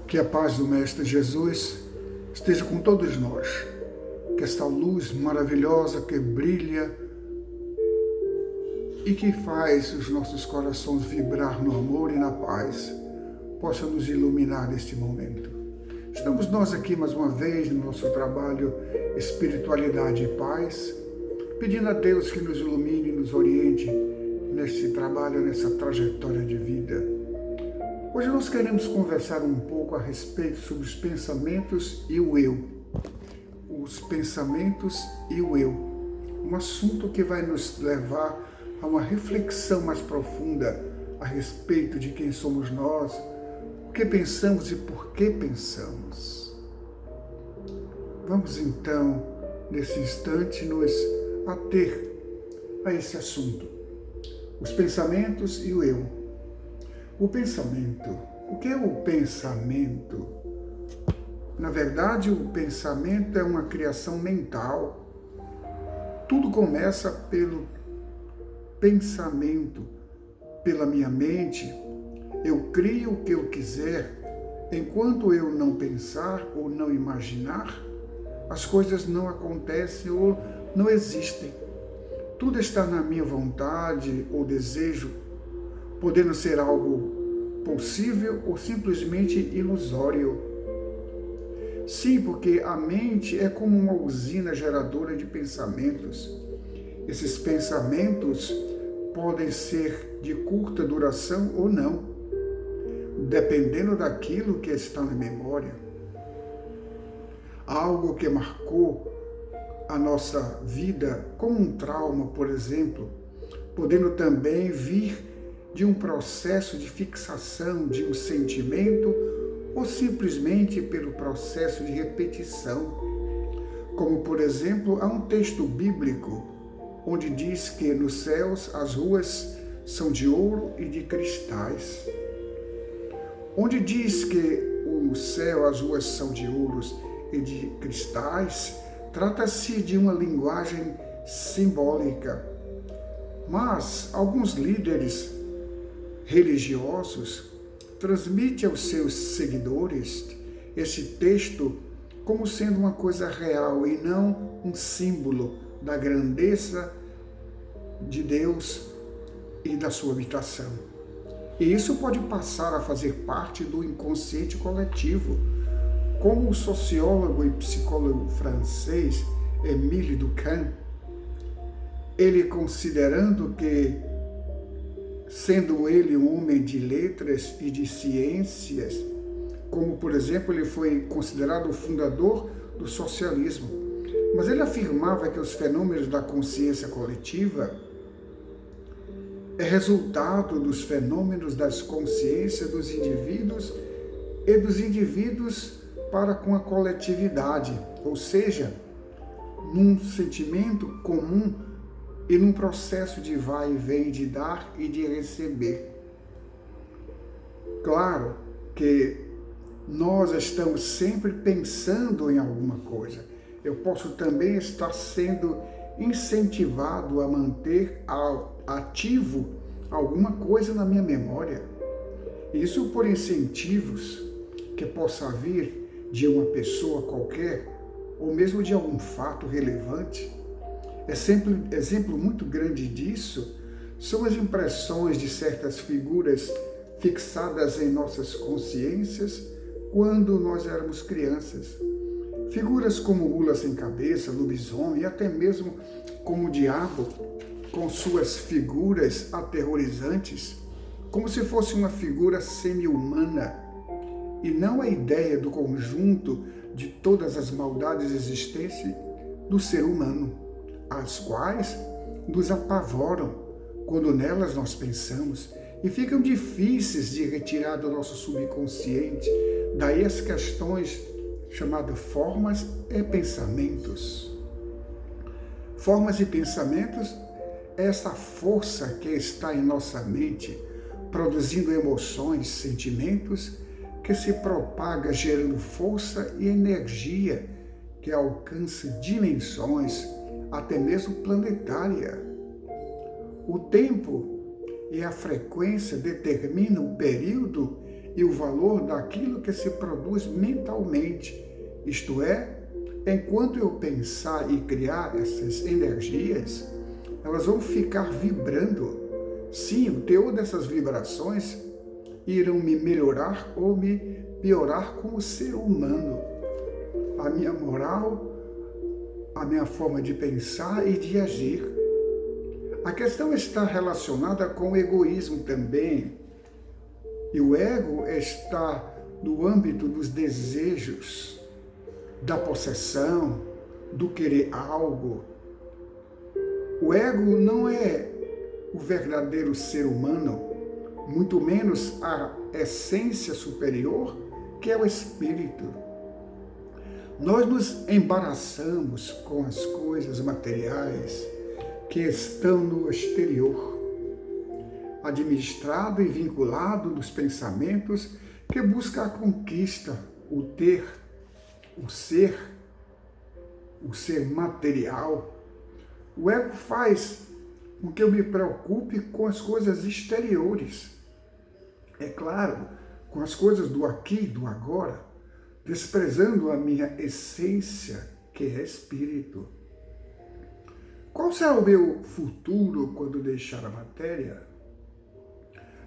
Que a paz do Mestre Jesus esteja com todos nós. Que esta luz maravilhosa que brilha e que faz os nossos corações vibrar no amor e na paz possa nos iluminar neste momento. Estamos nós aqui mais uma vez no nosso trabalho Espiritualidade e Paz, pedindo a Deus que nos ilumine e nos oriente nesse trabalho, nessa trajetória de vida. Hoje nós queremos conversar um pouco a respeito sobre os pensamentos e o eu. Os pensamentos e o eu. Um assunto que vai nos levar a uma reflexão mais profunda a respeito de quem somos nós, o que pensamos e por que pensamos. Vamos então, nesse instante, nos ater a esse assunto. Os pensamentos e o eu. O pensamento. O que é o pensamento? Na verdade, o pensamento é uma criação mental. Tudo começa pelo pensamento, pela minha mente. Eu crio o que eu quiser. Enquanto eu não pensar ou não imaginar, as coisas não acontecem ou não existem. Tudo está na minha vontade ou desejo, podendo ser algo possível ou simplesmente ilusório. Sim, porque a mente é como uma usina geradora de pensamentos. Esses pensamentos podem ser de curta duração ou não, dependendo daquilo que está na memória. Algo que marcou a nossa vida, como um trauma, por exemplo, podendo também vir de um processo de fixação de um sentimento ou simplesmente pelo processo de repetição. Como, por exemplo, há um texto bíblico onde diz que nos céus as ruas são de ouro e de cristais. Onde diz que no céu as ruas são de ouros e de cristais, trata-se de uma linguagem simbólica. Mas alguns líderes religiosos transmitem aos seus seguidores esse texto como sendo uma coisa real e não um símbolo da grandeza de Deus e da sua habitação. E isso pode passar a fazer parte do inconsciente coletivo, como o sociólogo e psicólogo francês Émile Durkheim, ele considerando que, sendo ele um homem de letras e de ciências, como, por exemplo, ele foi considerado o fundador do socialismo, mas ele afirmava que os fenômenos da consciência coletiva é resultado dos fenômenos das consciências dos indivíduos e dos indivíduos para com a coletividade, ou seja, num sentimento comum e num processo de vai e vem, de dar e de receber. Claro que nós estamos sempre pensando em alguma coisa. Eu posso também estar sendo incentivado a manter ativo alguma coisa na minha memória. Isso por incentivos que possa vir de uma pessoa qualquer ou mesmo de algum fato relevante. Exemplo muito grande disso são as impressões de certas figuras fixadas em nossas consciências quando nós éramos crianças. Figuras como Mula sem cabeça, lobisomem e até mesmo como o diabo, com suas figuras aterrorizantes, como se fosse uma figura semi-humana, e não a ideia do conjunto de todas as maldades existentes do ser humano, as quais nos apavoram quando nelas nós pensamos e ficam difíceis de retirar do nosso subconsciente. Daí as questões chamadas formas e pensamentos. Formas e pensamentos é essa força que está em nossa mente, produzindo emoções, sentimentos, que se propaga gerando força e energia que alcança dimensões até mesmo planetária. O tempo e a frequência determinam o período e o valor daquilo que se produz mentalmente. Isto é, enquanto eu pensar e criar essas energias, elas vão ficar vibrando. Sim, o teor dessas vibrações irão me melhorar ou me piorar como ser humano. A minha moral, a minha forma de pensar e de agir. A questão está relacionada com o egoísmo também. E o ego está no âmbito dos desejos, da possessão, do querer algo. O ego não é o verdadeiro ser humano, muito menos a essência superior, que é o espírito. Nós nos embaraçamos com as coisas materiais que estão no exterior, administrado e vinculado nos pensamentos que busca a conquista, o ter, o ser material. O ego faz com que eu me preocupe com as coisas exteriores. É claro, com as coisas do aqui e do agora, desprezando a minha essência, que é espírito. Qual será o meu futuro quando deixar a matéria?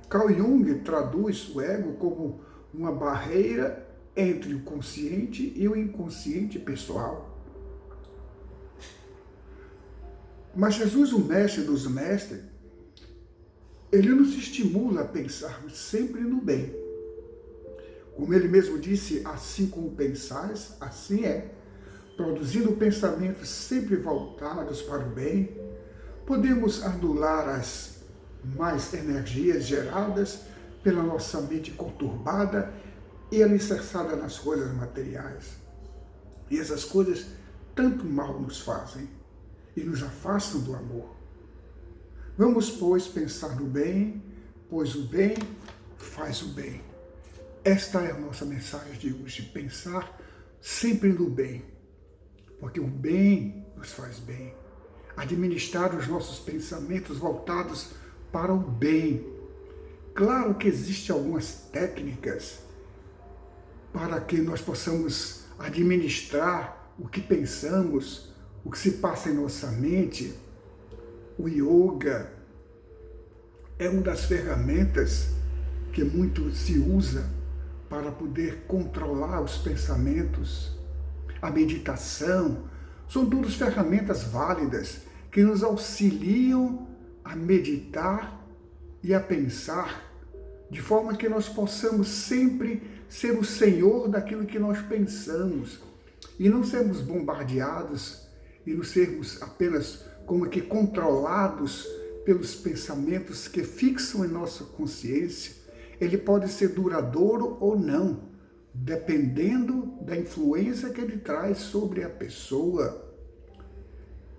Carl Jung traduz o ego como uma barreira entre o consciente e o inconsciente pessoal. Mas Jesus, o mestre dos mestres, ele nos estimula a pensarmos sempre no bem. Como ele mesmo disse, assim como pensais, assim é. Produzindo pensamentos sempre voltados para o bem, podemos anular as mais energias geradas pela nossa mente conturbada e alicerçada nas coisas materiais. E essas coisas tanto mal nos fazem e nos afastam do amor. Vamos, pois, pensar no bem, pois o bem faz o bem. Esta é a nossa mensagem de hoje, pensar sempre no bem, porque o bem nos faz bem. Administrar os nossos pensamentos voltados para o bem. Claro que existem algumas técnicas para que nós possamos administrar o que pensamos, o que se passa em nossa mente. O yoga é uma das ferramentas que muito se usa para poder controlar os pensamentos. A meditação são todas ferramentas válidas que nos auxiliam a meditar e a pensar de forma que nós possamos sempre ser o senhor daquilo que nós pensamos e não sermos bombardeados e não sermos apenas como que controlados pelos pensamentos que fixam em nossa consciência. Ele pode ser duradouro ou não, dependendo da influência que ele traz sobre a pessoa.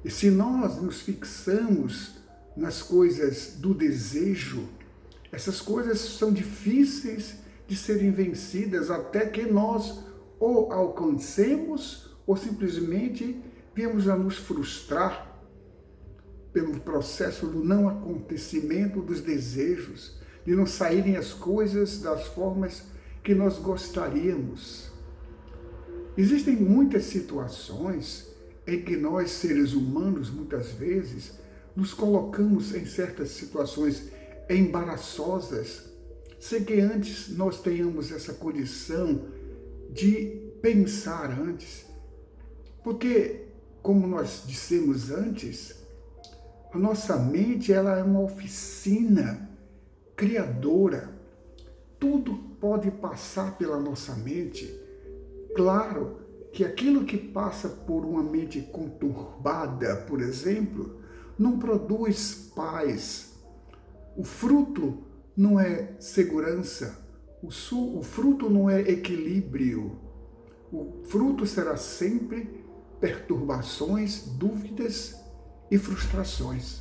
E se nós nos fixamos nas coisas do desejo, essas coisas são difíceis de serem vencidas até que nós ou alcancemos ou simplesmente viemos a nos frustrar pelo processo do não acontecimento dos desejos, de não saírem as coisas das formas que nós gostaríamos. Existem muitas situações em que nós, seres humanos, muitas vezes, nos colocamos em certas situações embaraçosas, sem que antes nós tenhamos essa condição de pensar antes. Porque, como nós dissemos antes, a nossa mente ela é uma oficina criadora. Tudo pode passar pela nossa mente. Claro que aquilo que passa por uma mente conturbada, por exemplo, não produz paz. O fruto não é segurança. O fruto não é equilíbrio. O fruto será sempre perturbações, dúvidas e frustrações.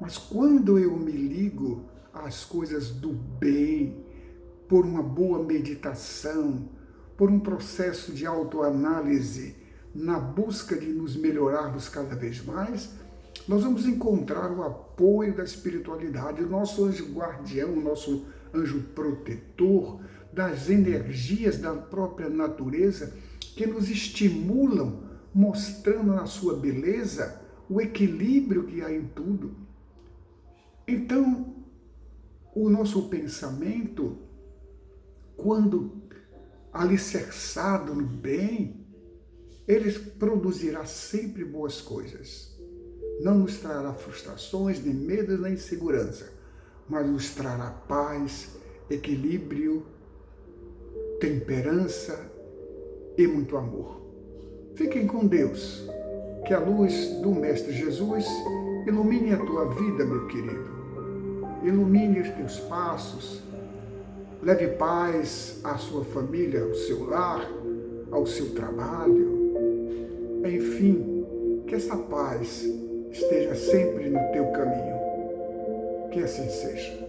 Mas quando eu me ligo às coisas do bem, por uma boa meditação, por um processo de autoanálise, na busca de nos melhorarmos cada vez mais, nós vamos encontrar o apoio da espiritualidade, o nosso anjo guardião, o nosso anjo protetor, das energias da própria natureza que nos estimulam, mostrando na sua beleza o equilíbrio que há em tudo. Então, o nosso pensamento, quando alicerçado no bem, ele produzirá sempre boas coisas. Não nos trará frustrações, nem medos, nem insegurança, mas nos trará paz, equilíbrio, temperança e muito amor. Fiquem com Deus. Que a luz do Mestre Jesus ilumine a tua vida, meu querido. Ilumine os teus passos. Leve paz à sua família, ao seu lar, ao seu trabalho. Enfim, que essa paz esteja sempre no teu caminho. Que assim seja.